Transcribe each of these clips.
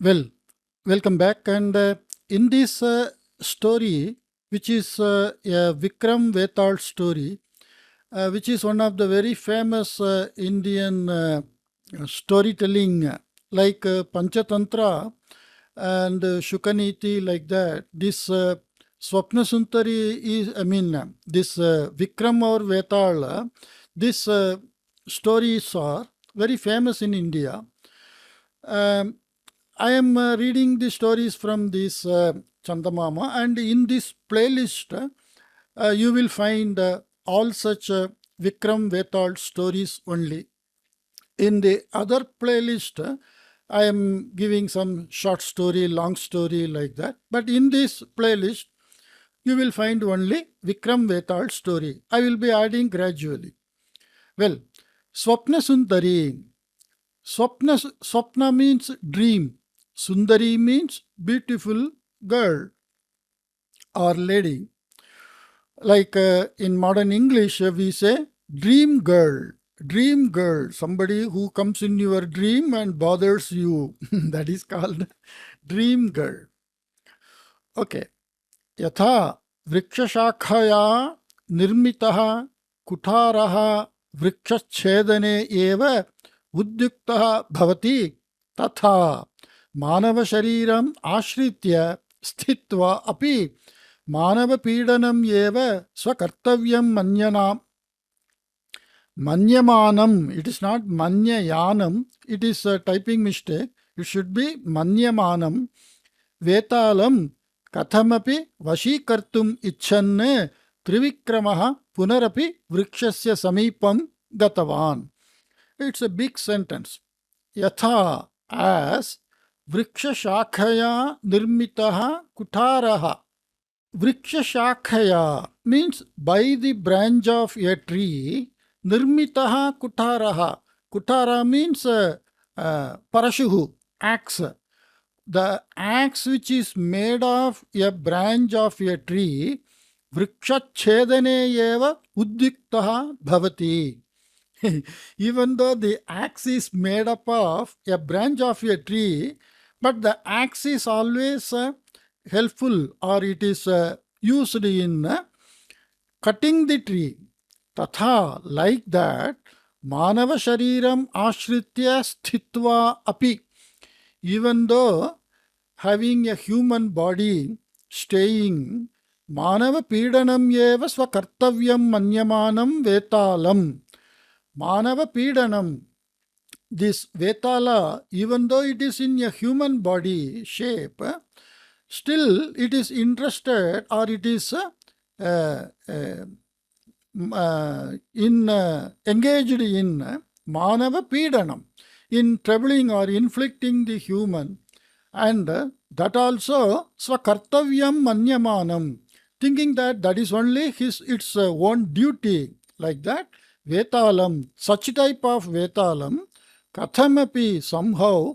Well, welcome back. And in this story, which is a Vikram Vetal story, which is one of the very famous Indian storytelling, like Panchatantra and Shukaniti, like that. This Swapna Sundari is, this Vikram or Vetal, this stories are very famous in India. I am reading the stories from this Chandamama, and in this playlist, you will find all such Vikram Vetal stories only. In the other playlist, I am giving some short story, long story, like that. But in this playlist, you will find only Vikram Vetal story. I will be adding gradually. Well, Swapna Sundari. Swapna means dream. Sundari means beautiful girl or lady. Like in modern English, we say dream girl. Dream girl, somebody who comes in your dream and bothers you. That is called dream girl. Okay. Yatha vrikshashakhaya nirmitah kutarah vrikshachedane eva udyuktah bhavati tatha मानव शरीरम आश्रित्य स्थित्वा अपि मानव पीडनम एव स्वकर्तव्यम मन्यमानम. It is not manyayanam. It is a typing mistake. It should be manyamanam. Vetalam kathamapi vashīkartum icchanne trivikramaha punarapi vrikshasya samīpam gatavan. It's a big sentence. Yatha, as vrikshashakhaya nirmitah kutaraha. Vrikshashakhaya means by the branch of a tree. Nirmitah kutaraha. Kutara means parashuhu, axe. The axe which is made of a branch of a tree, vrikshachedane eva udyuktah bhavati. Even though the axe is made up of a branch of a tree, but the axe is always helpful, or it is used in cutting the tree. Tatha, like that, manava shariram ashritya sthitva api. Even though having a human body, staying, manava pidanam eva swakartavyam manyamanam vetalam. Manava Pidanam, this Vetala, even though it is in a human body shape, still it is interested, or it is engaged in Manava Pidanam, in troubling or inflicting the human, and that also Swakartavyam Manyamanam, thinking that that is only its own duty, like that. Vetalam, such type of Vetalam, kathamapi, somehow,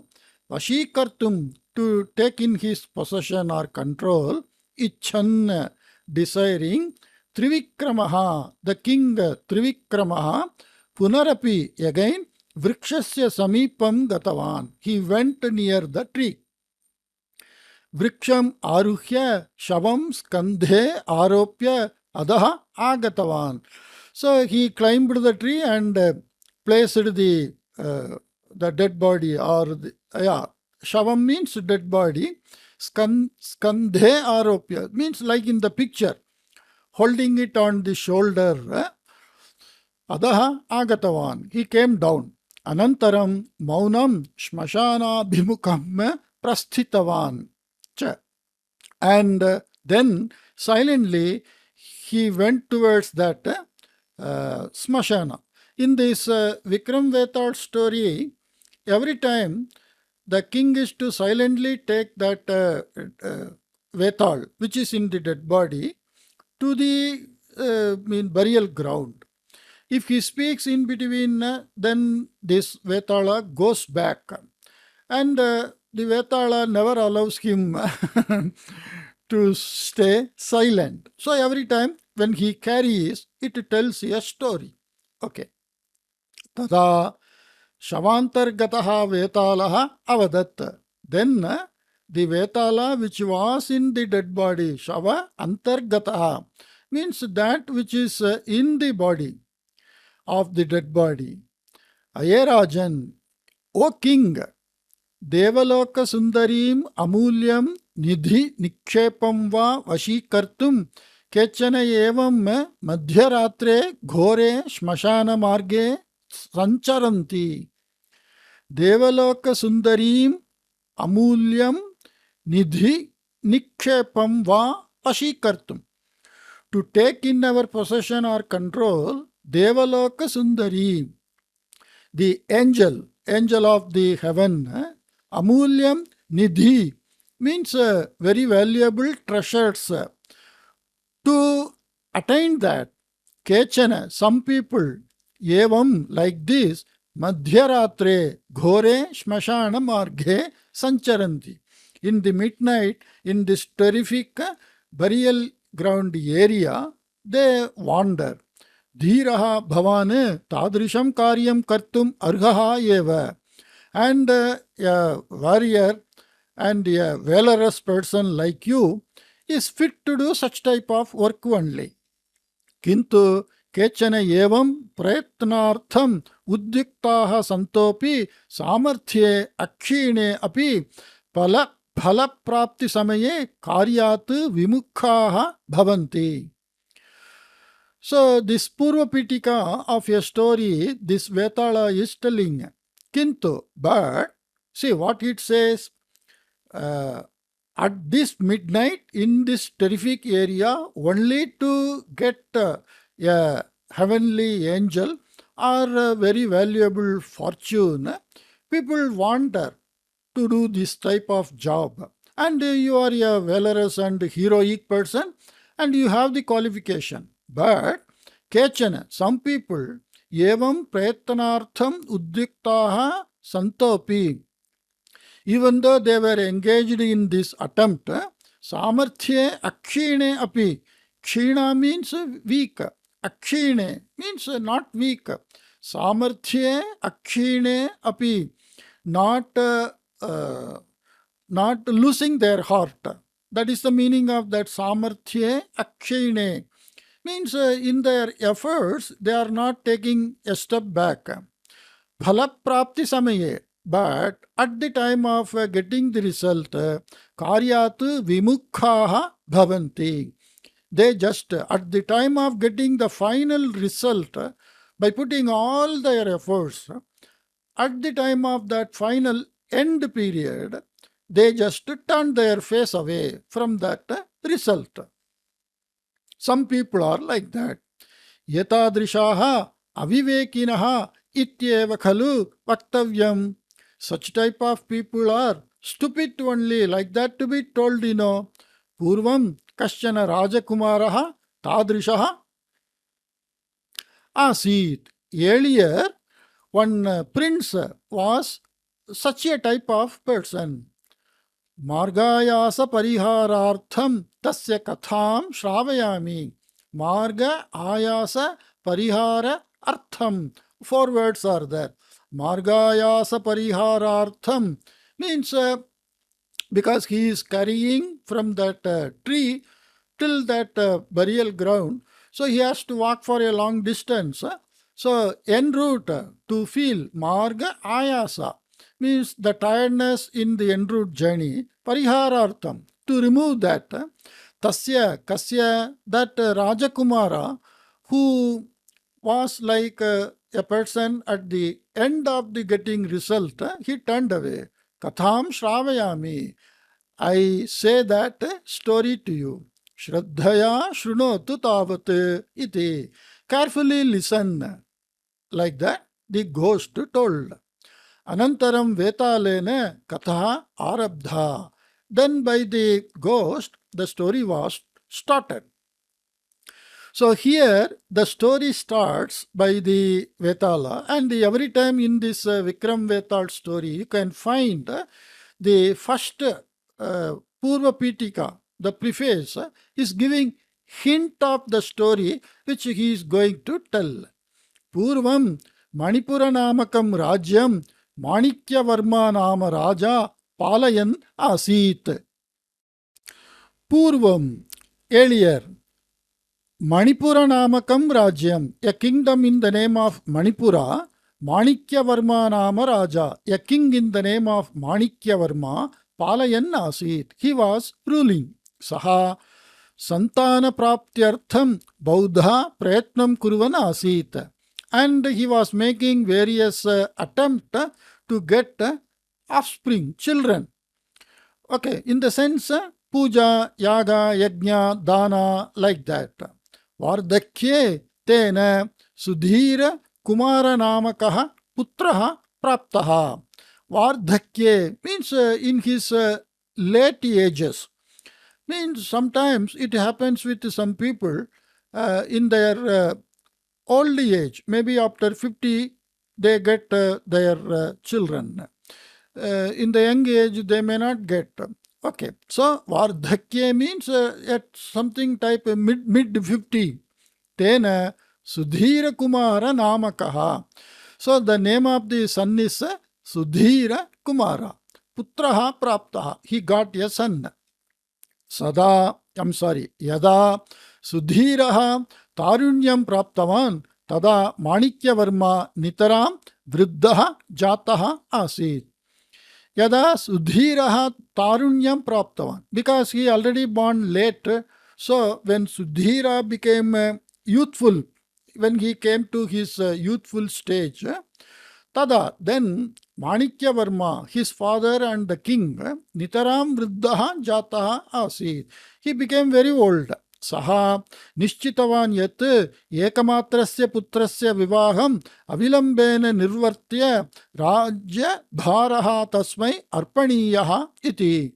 vashīkartum, to take in his possession or control, icchan, desiring, trivikramaha, the king Trivikramaha, punarapi, again, vrikshasya samīpam gatavan, he went near the tree. Vriksham aruhya shavam skandhe aropya adaha agatavan. So he climbed the tree and placed the dead body, or shavam means dead body. Skandhe aropya means like in the picture, holding it on the shoulder. Adaha agatavan, he came down. Anantaram maunam shmashana bhimukam prasthitavan. And then silently he went towards that smashana. In this Vikram Vetal story, every time the king is to silently take that Vetal, which is in the dead body, to the burial ground. If he speaks in between, then this Vetala goes back, and the Vetala never allows him to stay silent. So every time when he carries, it tells a story. Okay. Tada shavantargataha Vetalaha avadat. Then the Vetala which was in the dead body, Shava Antargataha, means that which is in the body of the dead body. Ayerajan, O king, Devaloka Sundarim Amulyam Nidhi Nikshepam va Vashikartum Kechana evam Madhyaratre Ghore Shmashana Marge Sancharanti. Devaloka Sundarim Amulyam Nidhi Nikshepam va Vashikartum. To take in our possession or control, Devaloka Sundari, the angel of the heaven, Amulyam Nidhi, means very valuable treasures. To attain that, Kechana, some people, Evam, like this, Madhyaratre, Ghore, Shmashana Marge, Sancharanti. In the midnight, in this terrific burial ground area, they wander. Dhiraha bhavane tadrisham karyam kartum arhaha eva. And a warrior and a valorous person like you is fit to do such type of work only. Kintu kechana evam prayatnartham uddiktaha santopi samarthye akshine api phala prapti samaye karyat vimukhaha bhavanti. So this Purva Pitika of a story, this Vetala is telling. Kintu, but see what it says. At this midnight in this terrific area, only to get a heavenly angel or a very valuable fortune, people wander to do this type of job. And you are a valorous and heroic person and you have the qualification. But Kechana, some people, evam prayatnartham uddiktaha santopi, even though they were engaged in this attempt, samarthye akshine api. Kshina means weak. Akshine means not weak. Samarthye akshine api. Not losing their heart. That is the meaning of that samarthye akshine. Means in their efforts, they are not taking a step back. Phala prapti samaye. But at the time of getting the result, karyat vimukhaha bhavanti. They just, at the time of getting the final result, by putting all their efforts, at the time of that final end period, they just turn their face away from that result. Some people are like that. Yatadrishaha avivekinaha ityeva khalu vaktavyam. Such type of people are stupid only, like that to be told, Purvam kasyana rajakumaraha tadrishaha asit. Earlier, one prince was such a type of person. Margayasa pariharartham tasya katham shravayami. Marga ayasa parihara artham. 4 words are there. Margayasa pariharartham means because he is carrying from that tree till that burial ground, so he has to walk for a long distance. So en route to feel marga ayasa means the tiredness in the en route journey. Pariharartham, to remove that. Tasya kasya, that Rajakumara who was like a person at the end of the getting result, he turned away. Katham shravayami. I say that story to you. Shraddhaya shrunotu tavat iti. Carefully listen. Like that, the ghost told. Anantaram vetalene katha arabdha. Then by the ghost, the story was started. So here the story starts by the Vetala, and every time in this Vikram Vetal story you can find the first Purva Pitika, the preface, is giving hint of the story which he is going to tell. Purvam Manipura Namakam Rajyam Manikya Varma Nama Raja palayan asit. Purvam, earlier, Manipura Namakam Rajyam, a kingdom in the name of Manipura, Manikyavarma Nama Raja, a king in the name of Manikyavarma, Palayan Asit. He was ruling. Saha Santana Praptyartham Baudha Prayatnam Kurvan Asit. And he was making various attempts to get offspring, children. Okay, in the sense, puja, yaga, yajna, dana, like that. Vardhakye tena sudhira kumara namakaha putraha praptaha. Vardhakye means in his late ages. Means sometimes it happens with some people in their old age, maybe after 50, they get their children. In the young age, they may not get. Okay, so Vardhakya means at something type mid 50. Tena Sudhira Kumara Namakaha. So the name of the son is Sudhira Kumara. Putraha Praptaha. He got a son. Yada Sudhiraha Tarunyam Praptavan Tada Manikyavarma Nitaram Vriddha Jataha Asit. Yada Sudhiraha Tarunyam Praptavan. Because he already born late, so when Sudhira became youthful, when he came to his youthful stage, Tada, then Manikyavarma, his father and the king, Nitaram Vriddha Jataha Asit. He became very old. Saha Nishchitavan yat ekamatrasya putrasya vivaham avilambena nirvartya rajya bharaha tasmai arpaniyaha iti.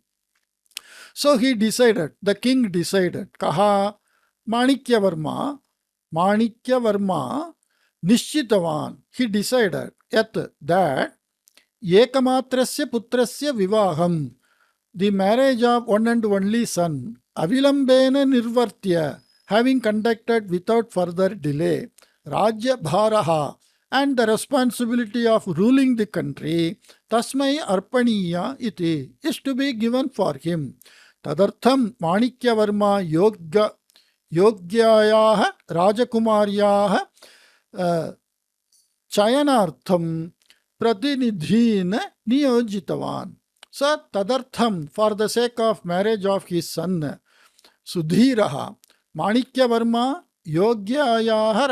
So he decided, the king decided, Kaha Manikyavarma Nishchitavan, he decided that ekamatrasya putrasya vivaham, the marriage of one and only son, avilambena nirvartya, having conducted without further delay, rajya bharaha, and the responsibility of ruling the country, tasmai arpaniya iti, is to be given for him. Tadartham Manikyavarma yogyayaha rajakumaryaha chayanartham pratinidhin niyojitavan. So tadartham, for the sake of marriage of his son, Sudhiraha, Manikyavarma yogyayaha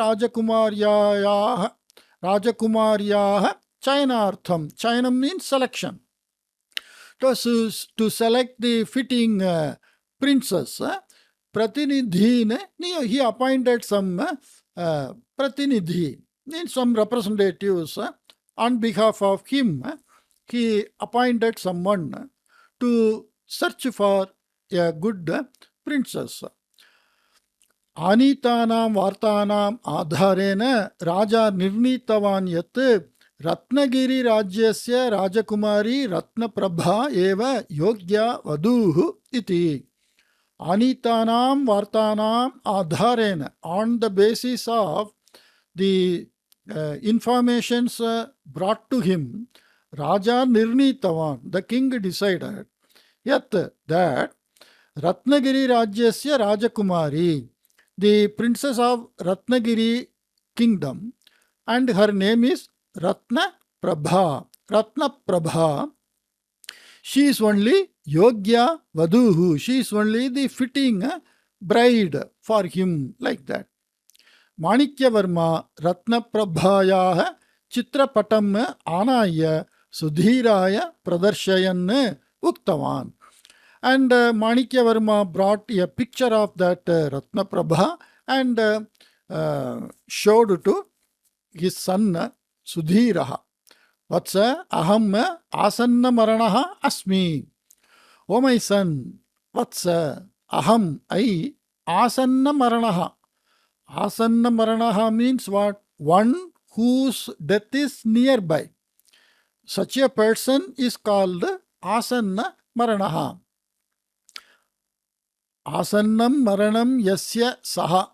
rajakumaryaha chayanartham. Chayanam means selection. To select the fitting princess, pratinidhin, he appointed some pratinidhi, means some representatives on behalf of him. He appointed someone to search for a good princess. Anitanam vartanam adharena raja nirnitavan yat Ratnagiri Rajyasya Rajakumari Ratnaprabha eva yogya vaduhu iti. Anitanam vartanam adharena, on the basis of the informations brought to him, Raja Nirnitavan, the king decided that Ratnagiri Rajyasya Rajakumari, the princess of Ratnagiri kingdom, and her name is Ratna Prabha. She is only Yogya Vaduhu. She is only the fitting bride for him, like that. Manikyavarma Ratna Prabhayaha Chitrapatam Anaya Sudhiraya Pradarshayan Uktavan. And Manikyavarma brought a picture of that Ratna Prabha and showed to his son Sudhiraha. Vatsa aham asanna maranaha asmi. O my son, Vatsa aham, I, asanna maranaha. Asanna maranaha means what? One whose death is nearby. Such a person is called asanna maranaha. Asannam maranam yasya saha.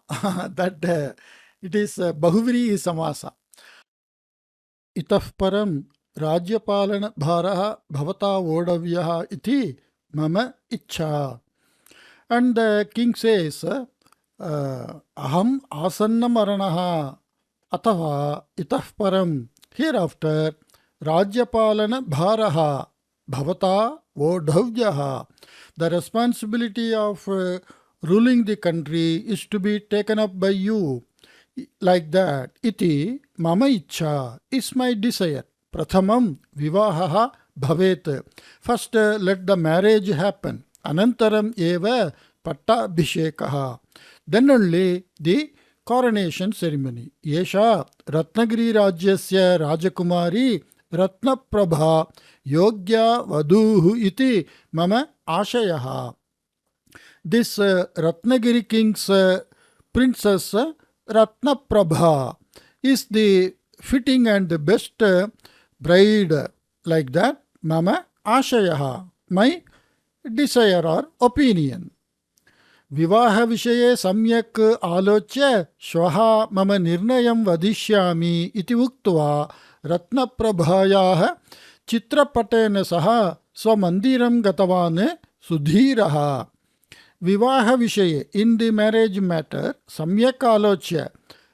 That it is Bahuviri Samasa. Itah param राज्यपालन भारः भवता वोढव्यः इति mama ichha. And the king says, aham asanna maranaha atava itah param. Hereafter, Rajyapalana bharaha bhavata vodhavyaha. The responsibility of ruling the country is to be taken up by you. Like that, iti mama ichha is my desire. Prathamam vivahaha bhavet. First, let the marriage happen. Anantaram eva pattabhishekaha. Then only the coronation ceremony. Yesha Ratnagiri Rajyasya Rajakumari Ratnaprabha Yogya Vaduhu iti mama ashayaha. This Ratnagiri king's princess Ratnaprabha is the fitting and the best bride. Like that, mama ashayaha, my desire or opinion. विवाह विषये सम्यक् आलोच्य श्वः मम निर्णयं वदिष्यामि इति उक्त्वा रत्नप्रभायाः चित्रपटेन सह स्वमन्दिरं गतवान् सुधीरः. विवाह विषये, in the marriage matter, सम्यक् आलोच्य,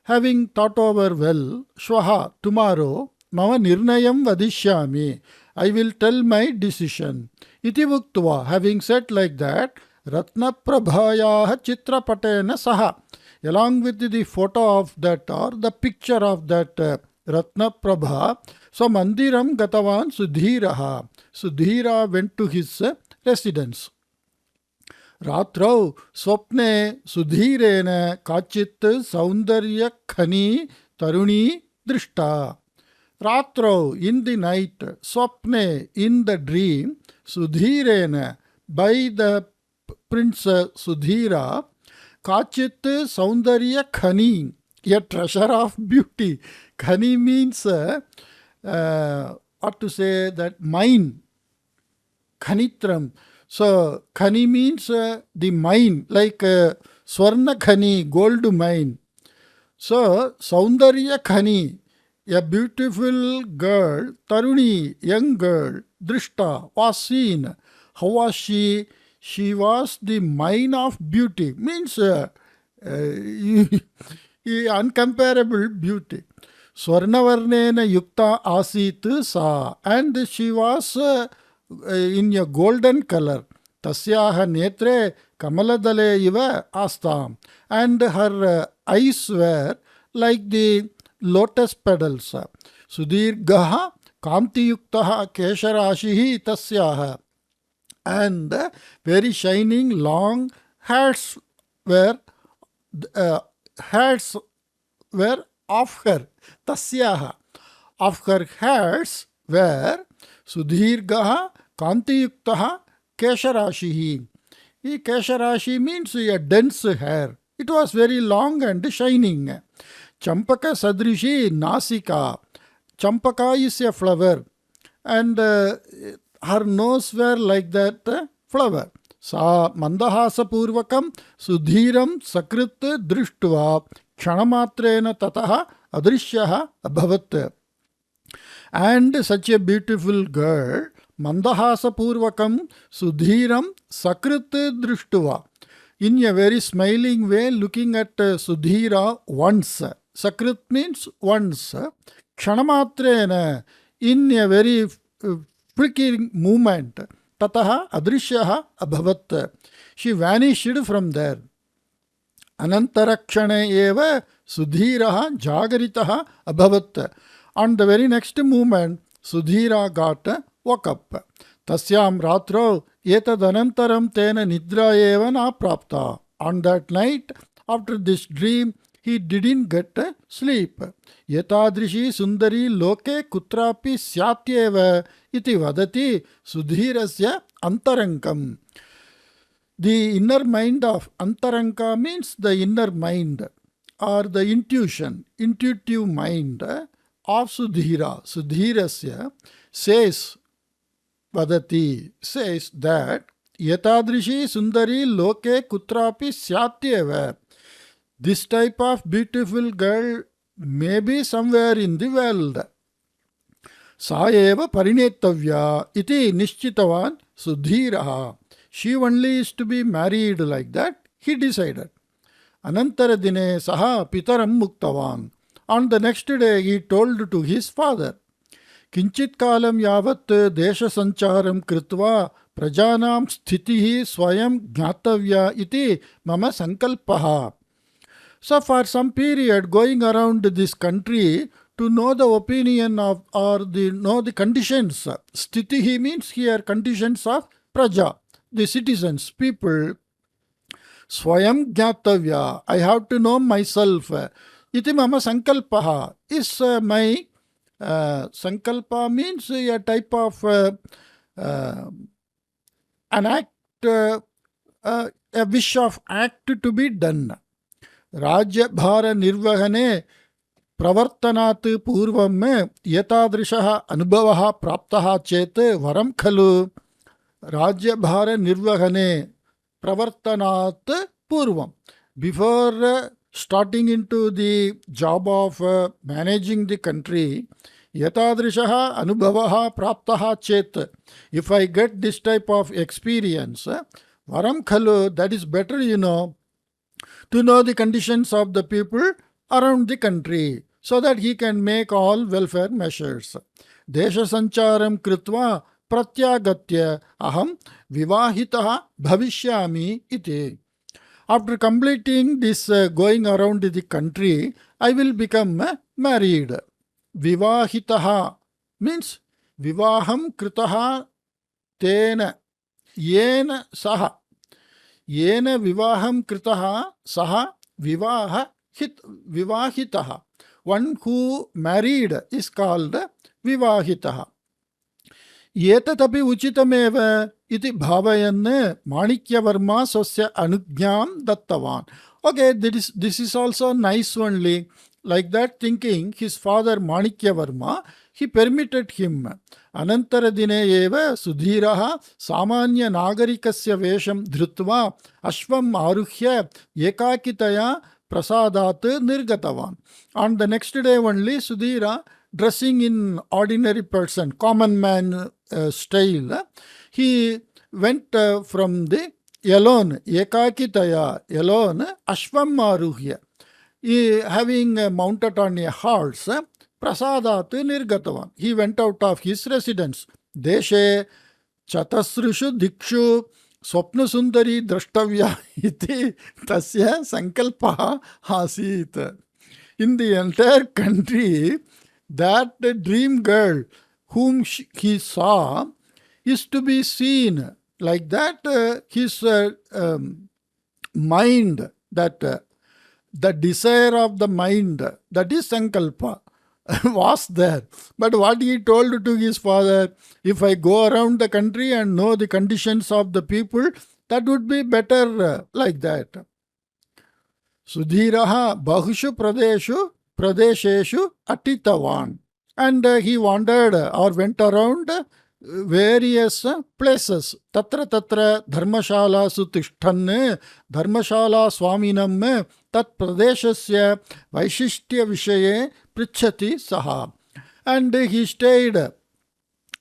having thought over well, श्वः tomorrow, मम निर्णयं वदिष्यामि, I will tell my decision. इति उक्त्वा, having said like that, Ratnaprabhayaha chitrapatena saha, along with the photo of that or the picture of that Ratnaprabha, so mandiram gatavan Sudhiraha. Sudhira went to his residence. Ratrau swapne Sudhirena kachit saundarya khani taruni drishta. Ratrau, in the night, swapne, in the dream, Sudhirena, by the Prince Sudhira, Kachit Saundarya Khani, a treasure of beauty. Khani means, what to say, that mine, Khanitram. So, Khani means the mine, like Swarna Khani, gold mine. So, Saundarya Khani, a beautiful girl, Taruni, young girl, Drishta, was seen. How was she? She was the mine of beauty, means uncomparable beauty. Swarnavarnena yukta asit sa, and she was in a golden color. Tasyaha netre kamaladale iva astam, and her eyes were like the lotus petals. Sudirgaha kamti yuktaha kesharashihi tasyaha. And very shining long hairs were of her. Tasyaha. Of her hairs were Sudhirgaha Kantiyuktaha Kesharashihi. Kesharashi means a dense hair. It was very long and shining. Champaka Sadrishi Nasika. Champaka is a flower. And her nose were like that flower. Sa mandahasa purvakam sudhiram sakrit drishtva kshanamatrena tataha adrishyaha abhavat. And such a beautiful girl, mandahasa purvakam sudhiram sakrit drishtva, in a very smiling way looking at Sudhira once. Sakrit means once. Kshanamatrena, in a very flickering movement. Tataha adrishyaha abhavat. She vanished from there. Anantarakshane eva Sudhiraha jagaritaha abhavat. On the very next moment, Sudhira got woke up. Tasyam ratro etadanantaram tena nidra eva na prapta. On that night, after this dream, he didn't get sleep. Yetadrishi Sundari loke kutrapi syatyeva iti vadati Sudhirasya antarankam. The inner mind of antaranka means the inner mind or the intuition, intuitive mind of Sudhira. Sudhirasya says, vadati, says that Yetadrishi Sundari loke kutrapi syatyeva. This type of beautiful girl may be somewhere in the world. सा एव परिणेतव्या इति निश्चितवान् सुधीरः. She only is to be married, like that he decided. Anantaradine saha pitaram muktavaन्. On the next day he told to his father. Kinchit kalam yavat desha sancharam kritva prajanam sthitihi swayam jnatavya iti mama sankalpaha. So for some period going around this country to know the opinion of or know the conditions. Sthitihi means here conditions of praja, the citizens, people. Swayam jnatavya, I have to know myself. Iti mama sankalpaha is my sankalpa means a type of an act, a wish of act to be done. Rajya bhara nirvahane प्रवर्तनात् पूर्वं एतादृशः अनुभवः प्राप्तः चेत् वरं खलु. राज्यभार निर्वहने प्रवर्तनात् पूर्वं, before starting into the job of managing the country, एतादृशः अनुभवः प्राप्तः चेत्, if I get this type of experience, वरं खलु, that is better, to know the conditions of the people around the country, so that he can make all welfare measures. Desha sancharam kritva pratyagatya aham vivahitah bhavishyami iti. After completing this going around the country, I will become married. Vivahitah means vivaham kritaha tena yena saha. Yena vivaham kritaha saha vivahitah. One who married is called vivahitah. Etatapi uchitameva iti bhavayan Manikyavarma swasya anugyam dattavan. Okay, this is also nice only. Like that thinking, his father Manikyavarma, he permitted him. Anantaradine eva sudhiraha samanya nagarikasya vesham dhrutva ashvam aruhya ekakitaya prasadat nirgatavan. On the next day only, Sudhira, dressing in ordinary person, common man style, he went from the alone, ekakitaya, alone, ashvam aruhya, having mounted on a horse, prasadat nirgatavan. He went out of his residence. Deshe chatasrishu dikshu Swapna Sundari drashtavya iti tasya sankalpa asit. In the entire country, that dream girl whom he saw is to be seen. Like that, his mind, that the desire of the mind, that is sankalpa, was there. But what he told to his father, if I go around the country and know the conditions of the people, that would be better, like that. Sudhiraha bahushu pradesheshu atitavan. And he wandered or went around various places. Tatra dharmashala sutishtan dharmashala swaminam tat pradeshasya vaishishtya vishaye prichati saha. And he stayed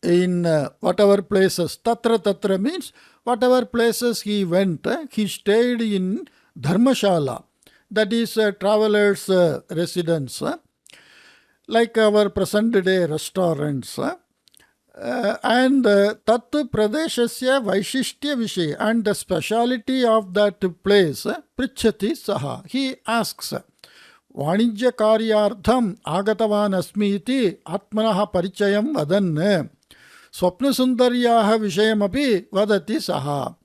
in whatever places. Tatra means whatever places he went, he stayed in dharmashala, that is travelers' residence, like our present day restaurants. And tat pradeshasya vaishishtya vishay, and the speciality of that place, prichati saha, he asks. Vanijya karyartham agatavan asmi iti atmanaha parichayam vadan Swapna Sundaryaha vishayamapi vadati saha.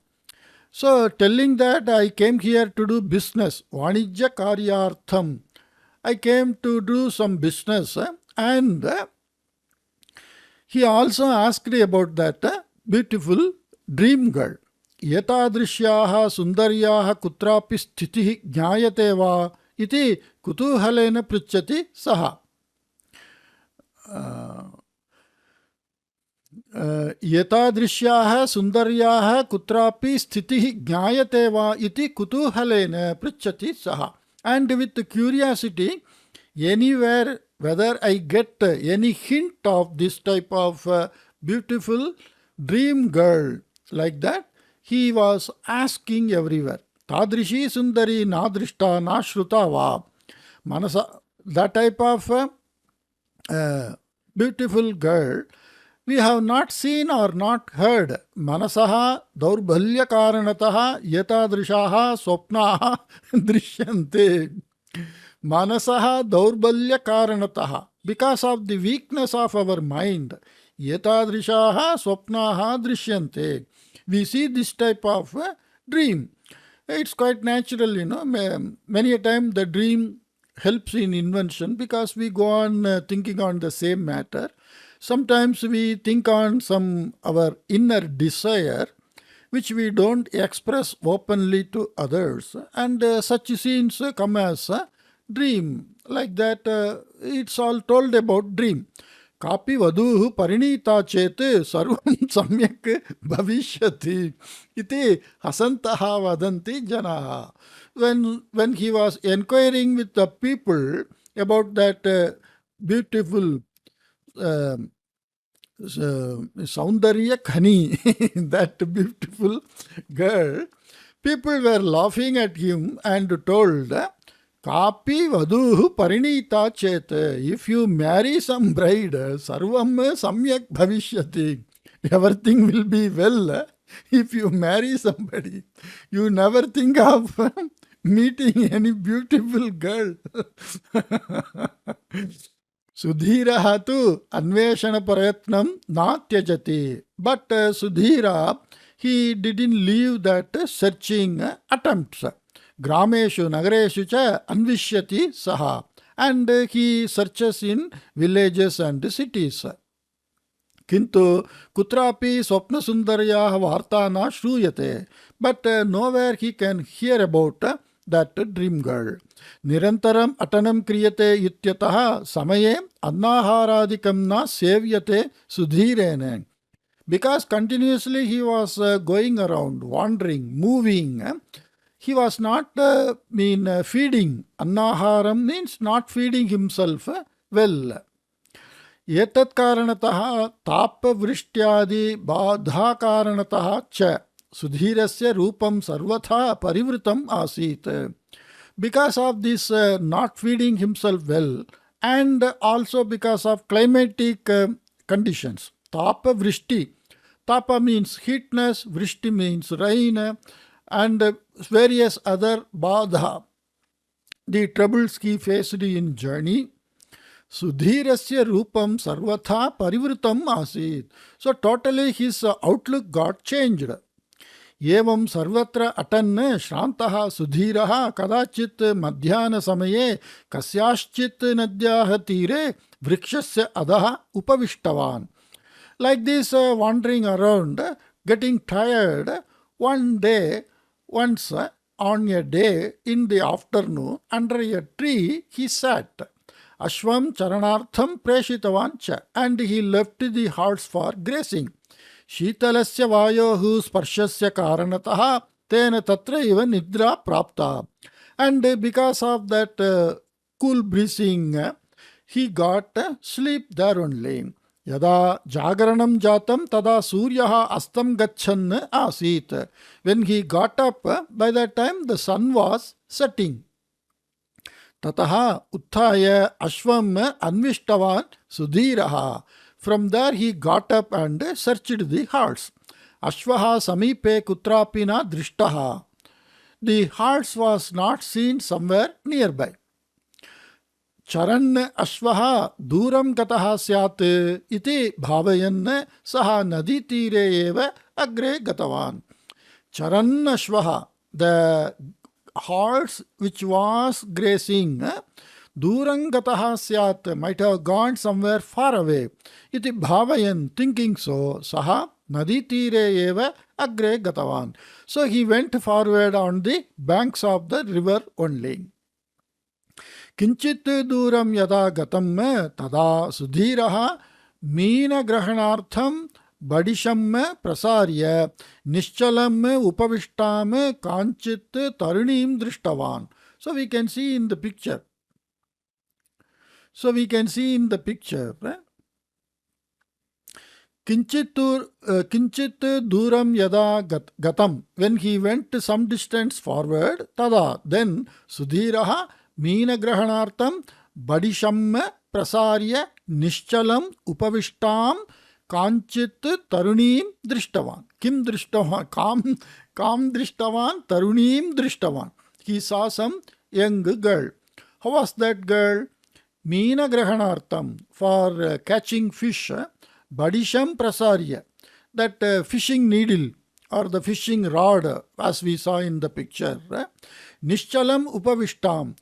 So, telling that I came here to do business, Vanijya karyartham, I came to do some business, and he also asked about that beautiful dream girl. Yetadrishyaha sundaryaha kutrapi sthitihi jnayate va iti kutuhalena pruchati saha. Yetadrishyaha sundaryaha kutrapi sthitihi jnayate va iti kutuhalena pruchati saha. And with curiosity, anywhere whether I get any hint of this type of beautiful dream girl like that. He was asking everywhere. Tadrishi Sundari na drishta na shruta va. Manasa, that type of beautiful girl we have not seen or not heard. Manasaha daurbalya karanataha yatadrishaha swapnaha drishyante. Manasaha daurbalya karanataha. Because of the weakness of our mind, yatadrishaha swapnaha drishyante. We see this type of dream. It's quite natural, Many a time the dream helps in invention because we go on thinking on the same matter. Sometimes we think on our inner desire which we don't express openly to others, and such scenes come as a dream. Like that, it's all told about dream. Kapi vaduh parinita chet sarvam samyak bhavishyati iti hasantaha vadanti janaha. When he was inquiring with the people about that beautiful Sundari Khani, that beautiful girl, people were laughing at him and told, Kapi vaduh parinita chet. If you marry some bride, sarvam samyak bhavishyati. Everything will be well. If you marry somebody, you never think of meeting any beautiful girl. Sudhira tu anveshana prayatnam na tyajati. But Sudhira, he didn't leave that searching attempts. Grameshu nagareshu cha anvishyati saha. And he searches in villages and cities. Kintu kutrapi swapna sundaryaha varta na shruyate. But nowhere he can hear about that dream girl. Nirantaram atanam kriyate ityataha samaye annaharadikam na sevyate sudhirene. Because continuously he was going around, wandering, moving. He was not feeding. Annaharam means not feeding himself well. Etat karanatah tapavrishyadi badha karanatah cha sudhirasya rupam sarvatha parivritam asit. Because of this not feeding himself well, and also because of climatic conditions. Tapa vrishti. Tapa means heatness, vrishti means rain, and various other badha, the troubles he faced in journey. Sudhirasya rupam sarvatha parivritam asit. So totally his outlook got changed. Evam sarvatra atanne shrantaha sudhiraha kadachit madhyana samaye kasyaschit nadyaha tire vrikshasya adaha upavishtavan. Like this, wandering around, getting tired, once on a day in the afternoon, under a tree, he sat. Ashvam charanartham preshitavan cha, and he left the horse for grazing. Shitalasya vayohu sparshasya karanataha tena tatra iva nidra prapta. And because of that cool breezing, he got sleep there only. Yada jagaranam jatam tada suryaha astam gachan asit. When he got up, by that time the sun was setting. Tataha uthaya ashvam anvishtavan sudhiraha. From there he got up and searched the horse. Ashvaha samipe kutrapina drishtaha. The horse was not seen somewhere nearby. Charan ashvaha duram gataha syat iti bhavayan saha nadi tire eva agre gatavan. Charan ashvaha, the horse which was grazing, durangataha syat, might have gone somewhere far away. Iti bhavayan, thinking so, saha nadi tire eva agre gatavan. So he went forward on the banks of the river only. Kinchit duram yada gatam tada sudhiraha meena grahanartham badisham prasarya nishchalam upavishtam kanchit tarunim drishtavan. So we can see in the picture. So we can see in the picture, Kinchit duram yada gatam. When he went some distance forward, tada, then Sudhiraha meenagrahanartam badisham prasarya nishchalam upavishtam kanchit taruneem drishtavan. Kim drishtavan? Kam drishtavan, taruneem drishtavan. He saw some young girl. How was that girl? Meenagrahanartam, for catching fish. Badisham prasarya, that fishing needle or the fishing rod, as we saw in the picture. Nishchalam upavishtam,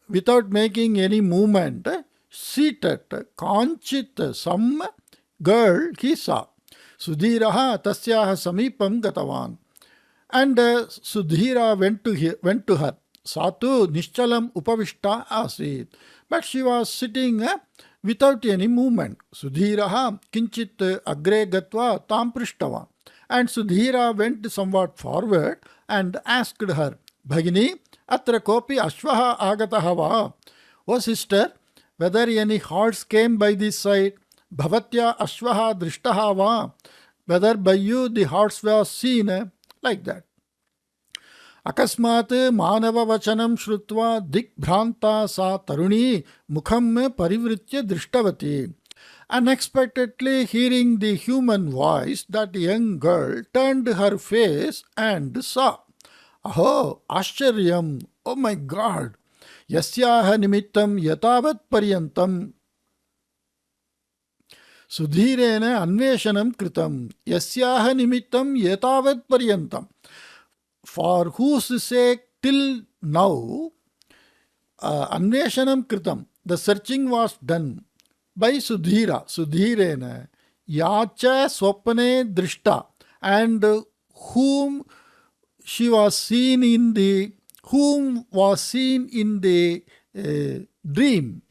without making any movement, seated, kanchit, some girl he saw. Sudhiraha tasyaha samipam gatavan. And Sudhira went to her. Satu nishchalam upavishta asit. But she was sitting without any movement. Sudhiraha kinchit agre gatva tam prishtava. And Sudhira went somewhat forward and asked her, Bhagini, atra kopi ashvaha agataha va? O sister, whether any horse came by this side, bhavatya ashvaha drishtaha va? Whether by you the horse was seen, like that. Akasmat manava vachanam shrutva dikbhranta sa taruni mukham parivritya drishtavati. Unexpectedly hearing the human voice, that young girl turned her face and saw. Aho, ascharyam, oh my God, yasyaha nimittam yatavat paryantam sudhirena anveshanam kritam. Yasyaha nimittam yatavat paryantam. For whose sake till now anveshanam kritam, the searching was done by Sudhira, Sudhirena, yacha swapne drishta, and whom was seen in the dream.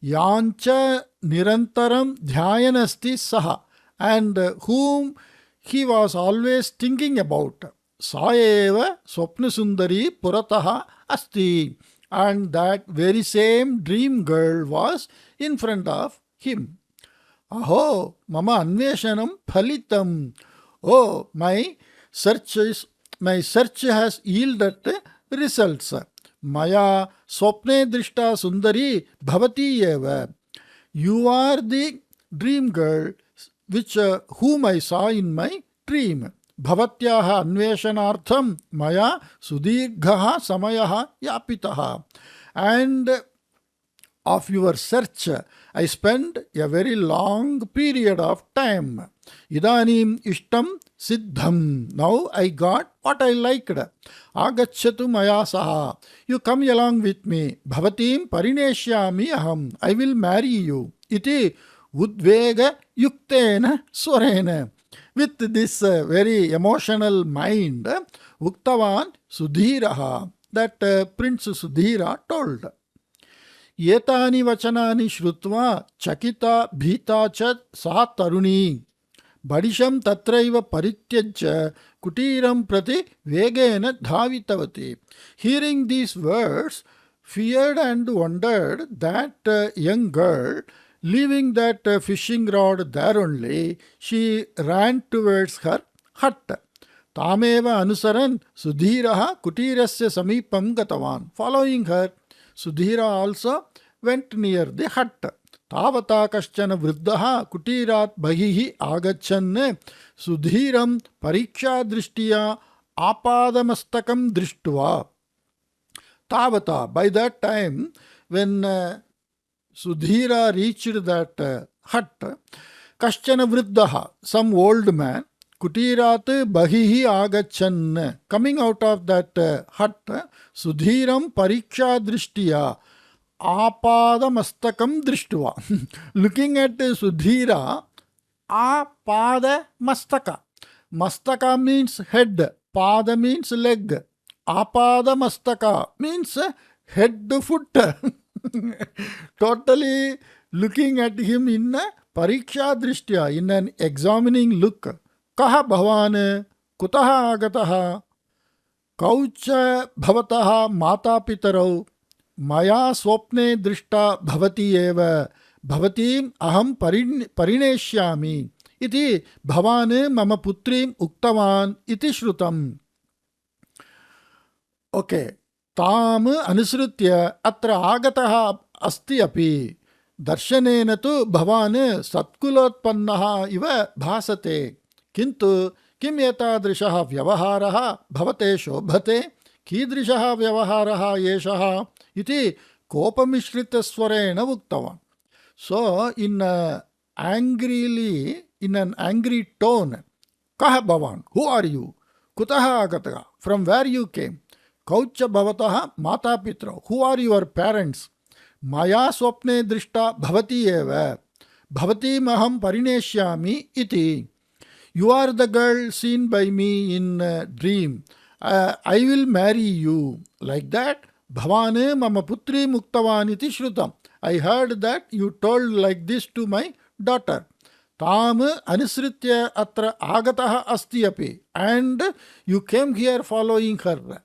Yancha nirantaram dhyayanasti saha, and whom he was always thinking about. Saeva Swapna Sundari Purataha Asti, and that very same dream girl was in front of him. Aho, mama anveshanam phalitam. Oh, my search has yielded results. Maya swapne drishta sundari bhavati eva. You are the dream girl whom I saw in my dream. Bhavatyaha anveshanartham maya sudirghaha samayaha yapitaha. And of your search, I spent a very long period of time. Idanim ishtam siddham. Now I got what I liked. Agacchatu maya saha. You come along with me. Bhavatim parineshyami aham. I will marry you. Iti udvega yuktena swarena. With this very emotional mind, Uktavan Sudhiraha, that Prince Sudhira told. Yetani vachanani shrutva chakita bhita chat sa taruni badisham tatraiva parityajya kutiram prati vegena dhavitavati. Hearing these words, feared and wondered, that young girl, leaving that fishing rod there only, she ran towards her hut. Tameva anusaran Sudhiraha kutirasya samipam gatavan. Following her, Sudhira also went near the hut. Tavata kaschana vriddaha kutirat bahihi agachan Sudhiram pariksha drishtiya apadamastakam drishtva. Tavata, by that time, when Sudhira reached that hut, kaschana vriddaha, some old man, kutirat bahihi agachan, coming out of that hut, Sudhiram pariksha drishtiya apadamastakam drishtva. Looking at Sudhira, apada mastaka. Mastaka means head, pada means leg, apada mastaka means head foot. Totally looking at him in a pariksha drishtya, in an examining look. Kaha bhavan kutaha agataha kaucha bhavataha mata pitarau maya swapne drishta bhavati eva bhavatim aham parineshyami iti bhavan mama putrim uktavan iti shrutam. Okay. ताम अनुसृत्य अत्र आगतः अस्ति अपि दर्शनेन तु भवान् सत्कुलोत्पन्नः इव भासते किन्तु किम् एतादृशः व्यवहारः भवते शोभते कीदृशः व्यवहारः एषः इति कोपमिश्रितस्वरेण उक्तवान्. So in an angry tone, कः भवान्, who are you, कुतः आगतः, from where you came, कौच भवतः माता पितरौ, who are your parents, मया स्वप्ने दृष्टा भवती एव भवतीमहं परिणेष्यामि इति, you are the girl seen by me in dream, I will marry you, like that. Bhavane mama putri muktavan iti shrutam. I heard that you told like this to my daughter. Tam anusritya atra agataha asti api. And you came here following her.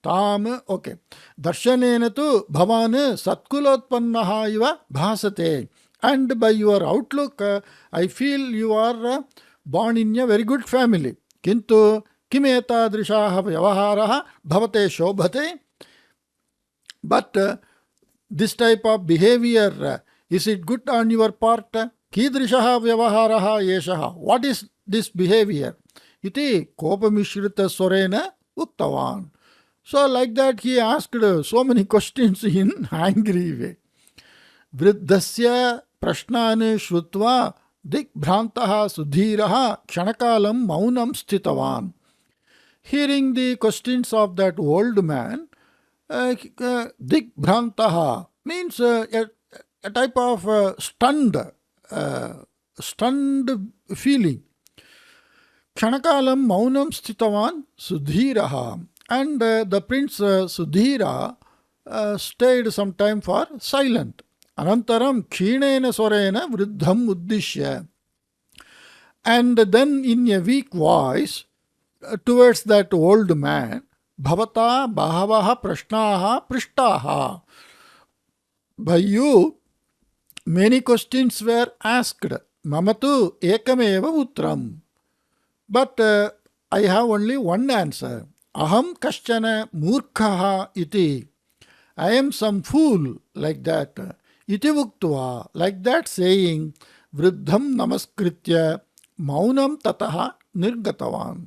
Tam, okay. Darshanena tu bhavane satkulotpannaha iva bhasate. And by your outlook, I feel you are born in a very good family. Kintu किम एतादृशाः व्यवहारः भवते शोभते. But this type of behavior, is it good on your part? कीदृशः व्यवहारः एषः, what is this behavior इति कोपमिश्रितस्वरेण उक्तवान्. So like that he asked so many questions in angry way. वृद्धस्य प्रश्नान् श्रुत्वा दिग्भ्रान्तः सुधीरः क्षणकालं मौनं स्थितवान्. Hearing the questions of that old man, digbhrantaha means a type of stunned feeling. Kshanakalam maunam sthitavan sudhiraha. And the prince Sudhira stayed some time for silent. Anantaram ksheenena swarena vruddham uddishya. And then in a weak voice, towards that old man, bhavata bahavaha prashnaha prishtaha. By you, many questions were asked. Mamatu ekameva utram. But I have only one answer. Aham kaschana murkhaha iti. I am some fool, like that. Iti vuktva, like that saying, vruddham namaskritya maunam tataha nirgatavan.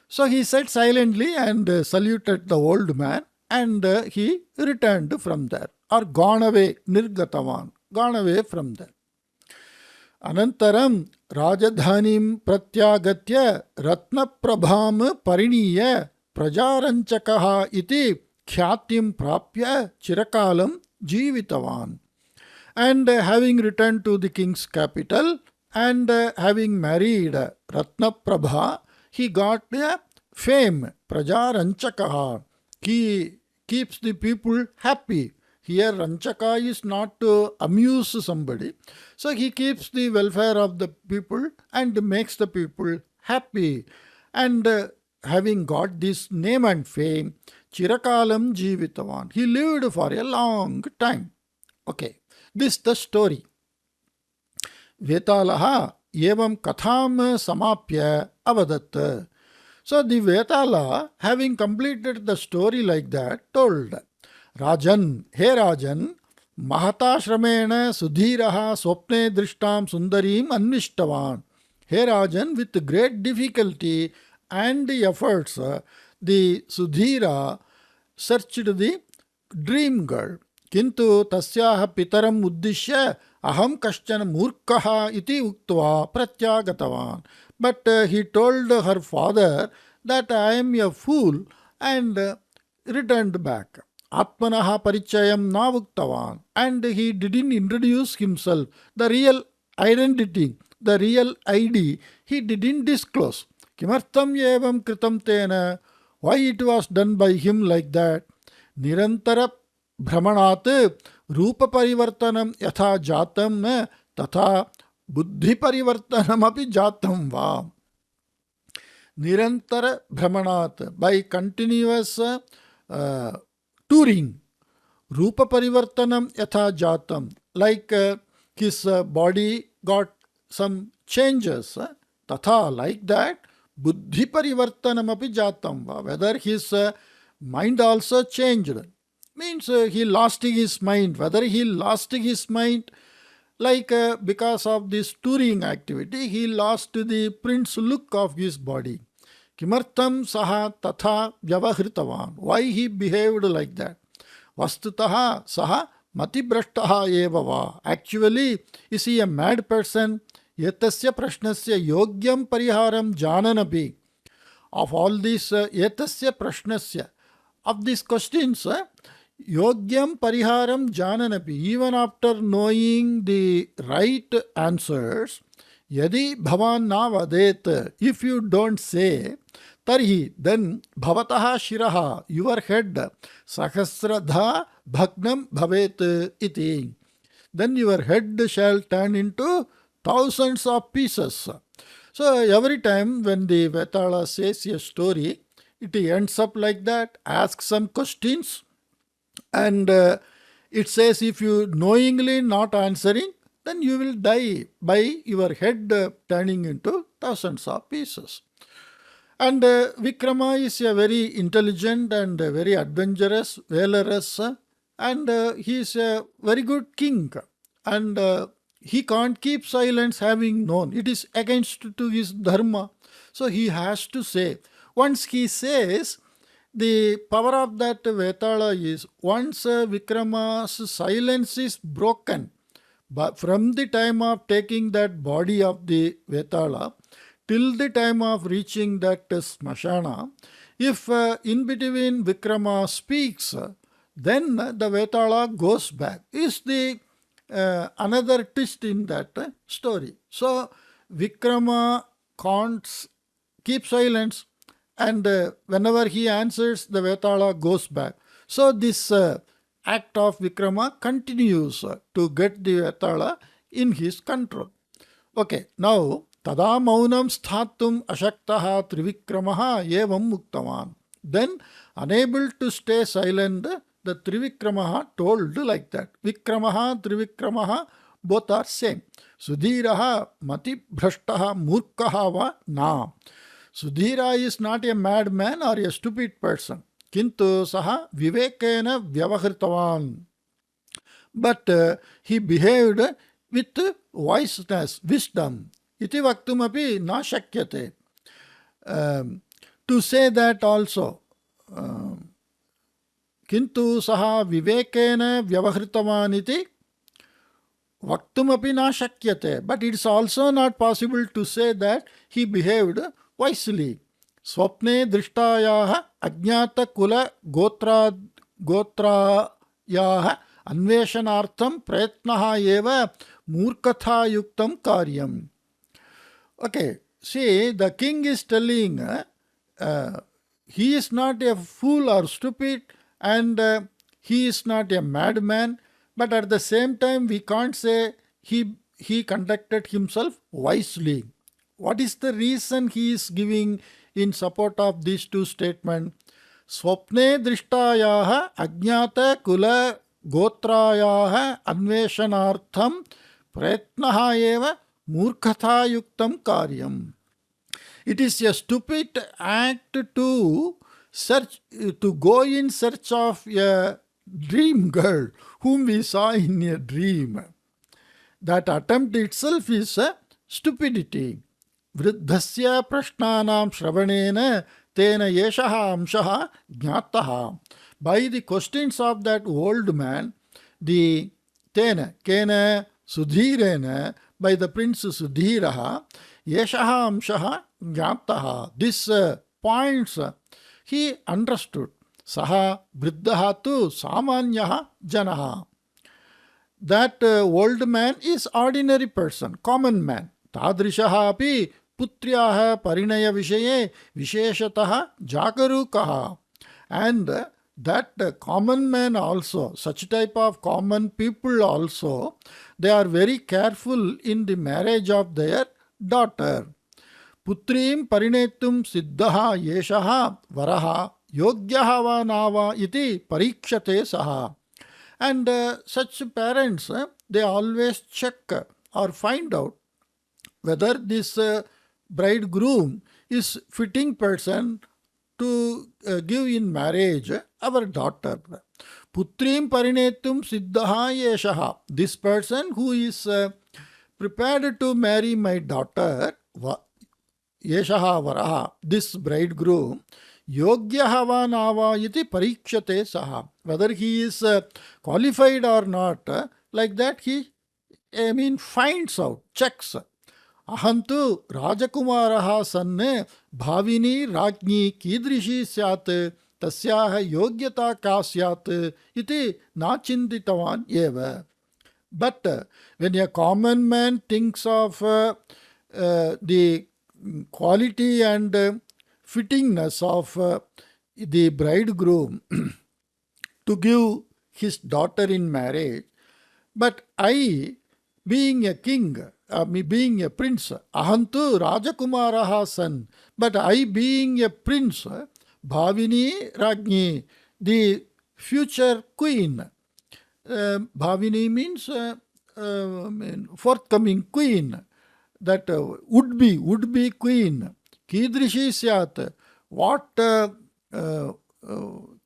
So he sat silently and saluted the old man, and he returned from there, or gone away, nirgatavan, gone away from there. Anantaram rajadhanim pratyagatya ratnaprabham pariniya prajaranchakaha iti khyaatim prapya chirakalam jivitavan. And having returned to the king's capital and having married Ratnaprabha, he got a fame, Prajaranchakaha. He keeps the people happy. Here Ranchaka is not to amuse somebody. So he keeps the welfare of the people and makes the people happy. And having got this name and fame, Chirakalam Jivitavan. He lived for a long time. Okay, this is the story. Vetalaha evam katham samapya avadat. So the Vetala, having completed the story like that, told, Rajan, hey Rajan, mahata shramena sudhiraha swapne drishtam sundarim anvishtavan. Hey Rajan, with great difficulty and efforts, the Sudhira searched the dream girl. Kintu tasyaha pitaram uddishya aham kaschana murkaha iti uktva pratyagatavan. But he told her father that I am a fool and returned back. Atmanaha parichayam na uktavan. And he didn't introduce himself. The real identity, the real ID, he didn't disclose. Kimartam evam kritam tena. Why it was done by him like that? Nirantara भ्रमणात् रूप परिवर्तनम यथा जातम तथा बुद्धि परिवर्तनमपि जातम वा. निरंतर भ्रमणात्, by continuous touring Rupa parivartanam yatha jatam. Like his body got some changes. Tatha, like that, buddhi parivartanam api jatam. Whether his mind also changed. Means he lost his mind. Whether he lost his mind, like because of this touring activity, he lost the prince look of his body. Kimartham saha tatha vyavahritavaൻ. Why he behaved like that? Vastutaha saha matibrashtaha eva va. Actually, is he a mad person? Etasya prashnasya yogyam pariharam jananapi. Of all these etasya prashnasya, of these questions, yogyam pariharam jananapi, even after knowing the right answers, yadi bhavan na vadet, if you don't say, tarhi, then bhavataha shiraha, your head, sahasradha bhagnam bhavet iti, then your head shall turn into thousands of pieces. So every time when the Vetala says a story, it ends up like that. Ask some questions, and it says if you knowingly not answering, then you will die by your head turning into thousands of pieces. And Vikrama is a very intelligent and very adventurous, valorous, and he is a very good king. And he can't keep silence having known. It is against to his dharma. So he has to say. Once he says, the power of that Vetala is, once Vikrama's silence is broken, but from the time of taking that body of the Vetala till the time of reaching that smashana, if in between Vikrama speaks, then the Vetala goes back. Is the another twist in that story. So Vikrama can't keep silence, and whenever he answers, the Vetala goes back. So this act of Vikrama continues to get the Vetala in his control. Okay, now tada maunam sthatum ashaktaha trivikramaha evam muktavan. Then, unable to stay silent, the Trivikramaha told like that. Vikramaha, Trivikramaha, both are same. Sudhiraha, mati bhrashtaha, murkaha va na. Sudhira is not a madman or a stupid person. Kintu saha vivekena vyavahritavaൻ. But he behaved with wiseness, wisdom. Iti vaktum api na shakyate. To say that also, किंतु सः विवेकेन व्यवहृतवान् इति वक्तुमपि न शक्यते. But it is also not possible to say that he behaved wisely. स्वप्ने दृष्टायाः अज्ञातकुल गोत्रायाः अन्वेषणार्थं प्रयत्नः एव मूर्खतायुक्तं कार्यम्. Okay, see, the king is telling he is not a fool or stupid, and he is not a madman, but at the same time we can't say he conducted himself wisely. What is the reason he is giving in support of these two statements? Swapne drishtayaha ajnata kula gotrayaha anveshanartham prayatnaha eva murkhatha yuktam karyam. It is a stupid act to go in search of a dream girl whom we saw in a dream. That attempt itself is a stupidity. Vriddhasya prashnanam shravanena tena yeshaha amshaha jnataha. By the questions of that old man, the tena, kena, sudhirena, by the prince Sudhiraha, yeshaha amshaha jnataha. This points he understood. Saha vriddhaha tu samanyaha janaha. That old man is ordinary person, common man. Tadrishaha api putryaha parinaya vishaye visheshataha jagarukaha. And that common man also, such type of common people also, they are very careful in the marriage of their daughter. Putrim parinetum siddhaha yeshaha varaha yogyaha va nava iti parikshate saha. And such parents, they always check or find out whether this bridegroom is fitting person to give in marriage our daughter. Putrim parinetum siddhaha yeshaha. This person who is prepared to marry my daughter, yeshaha varaha, this bridegroom, yogyaha va nava iti parikshate saha. Whether he is qualified or not, like that he, finds out, checks. अहंतु राजकुमारः सन् भाविनी राज्ञी कीदृशी स्यात् तस्याः योग्यता का स्यात् इति न चिन्तितवान् एव. But when a common man thinks of the quality and fittingness of the bridegroom to give his daughter in marriage, but I, being a king, me being a prince, ahantu rajakumaraha san, but I being a prince, bhavini rajni, the future queen. Bhavini means forthcoming queen, that would be queen. Kidrishi syat, what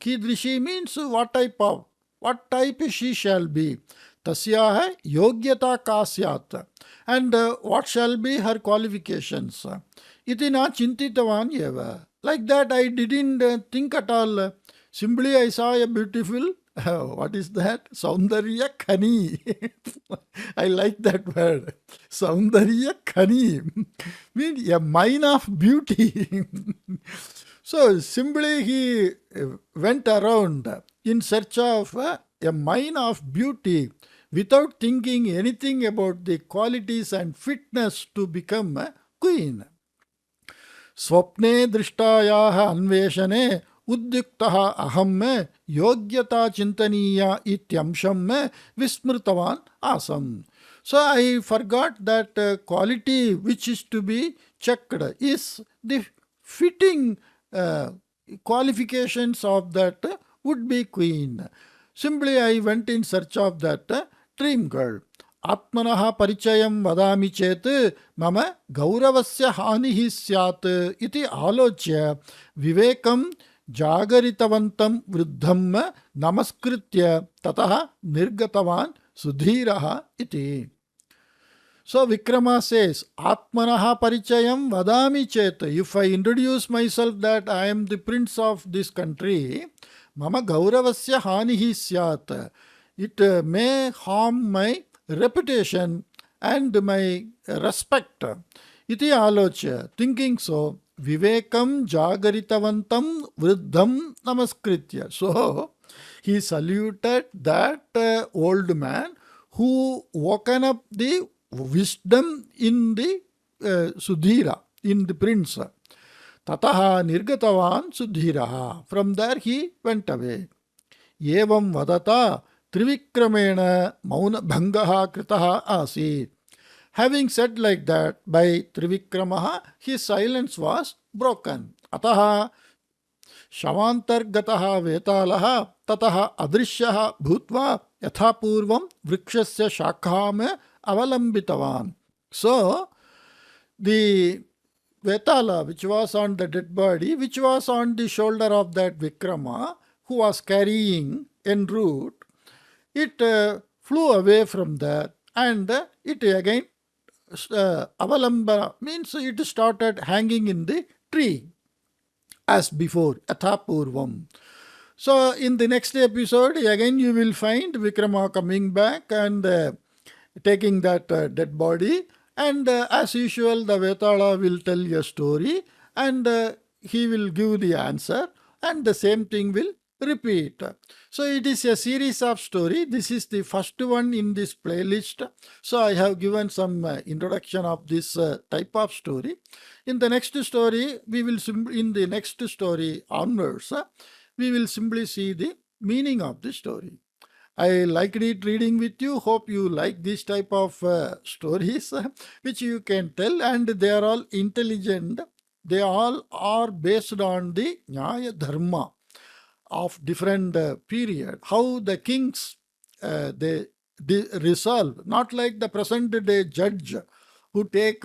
kidrishi means what type she shall be. Tasyaha yogyata ka syat, and what shall be her qualifications. Iti na chintitavan eva. Like that I didn't think at all. Simply I saw a beautiful, what is that? Saundarya khani. I like that word. Saundarya khani. Means a mine of beauty. So simply he went around in search of a mine of beauty without thinking anything about the qualities and fitness to become a queen. Swapne drishtayaha anveshane udyuktaha aham yogyata chintaniya ityamsham vismrtavan asam. So I forgot that quality which is to be checked is the fitting qualifications of that would-be queen. Simply I went in search of that dream girl. Atmanaha parichayam vadami chet mama gauravasya hanihi syat iti alochya vivekam jagaritavantam vruddham namaskritya tataha nirgatavan sudhiraha iti. So Vikrama says, Atmanaha parichayam vadami chet. If I introduce myself that I am the prince of this country, mama gauravasya hanihi syat. It may harm my reputation and my respect. Iti alochya. Thinking so, vivekam jagaritavantam vruddham namaskritya. So he saluted that old man who woken up the wisdom in the Sudhira, in the prince. Tataha nirgatavan Sudhiraha. From there he went away. Evam vadata trivikramena mauna bhangaha kritaha asit. Having said like that, by Trivikramaha, his silence was broken. Ataha shavantargataha vetalaha tataha adrishyaha bhutva yathapurvam vrikshasya shakham avalambitavan. So, the Vetala, which was on the dead body, which was on the shoulder of that Vikrama, who was carrying en route, it flew away from there, and it again, avalamba means it started hanging in the tree as before, athapurvam. So in the next episode, again you will find Vikrama coming back and taking that dead body, and as usual the Vetala will tell a story, and he will give the answer, and the same thing will repeat. So it is a series of story. This is the first one in this playlist. So I have given some introduction of this type of story. In the next story, in the next story onwards, we will simply see the meaning of the story. I liked it reading with you. Hope you like this type of stories which you can tell, and they are all intelligent. They all are based on the Nyaya Dharma of different period. How the kings resolve, not like the present day judge who take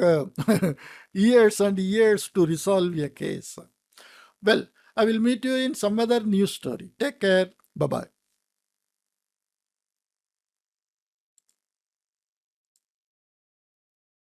years and years to resolve a case. Well, I will meet you in some other news story. Take care. Bye-bye.